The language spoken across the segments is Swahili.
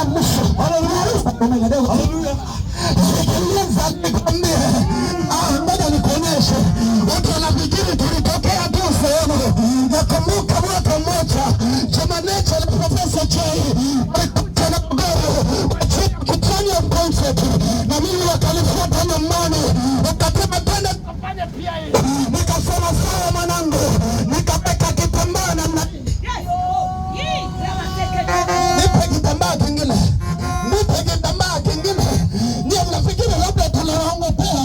la mwisho. Haleluya. Sikiliza nikwambie, ngoja nikuonyeshe. Watu wanafikiri tulitokea tu sehemu. Nakumbuka mwaka mmoja Jamanecha na Profesa Chai walikuja na mgoro kufanya concert, na mimi wakanifuata nyumbani wakasema twende tukafanye pia hii. Nikasema sawa mwanangu, nikapeka kitambaa namna nipe kitambaa kingine, nipe kitambaa kingine. Ndio mnafikiri labda tunaongopea,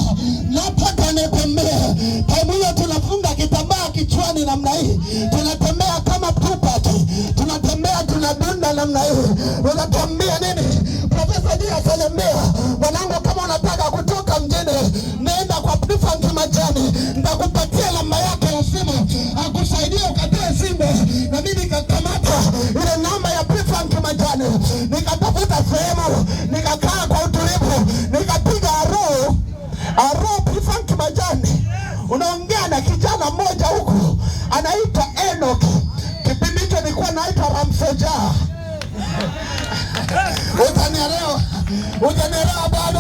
napata nikwambia, time hiyo tunafunga kitambaa kichwani namna hii, tunatembea kama pupa tu, tunatembea tunadunda namna hii. Unatambia nini? Profesa Dia akaniambia, mwanangu, kama unataka kutoka mjini nenda kwa P-Funk Majani, nitakupatia namba yake ya simu akusaidia ukatoe simu. Na mimi nikakamata ile namba ya P-Funk Majani, nikatafuta sehemu, nikakaa kwa utulivu, nikapiga aro P-Funk Majani. Unaongea na kijana mmoja huku anaitwa Enoch. Kipindi hicho nilikuwa naitwa Ramsoja. Utanielewa bado?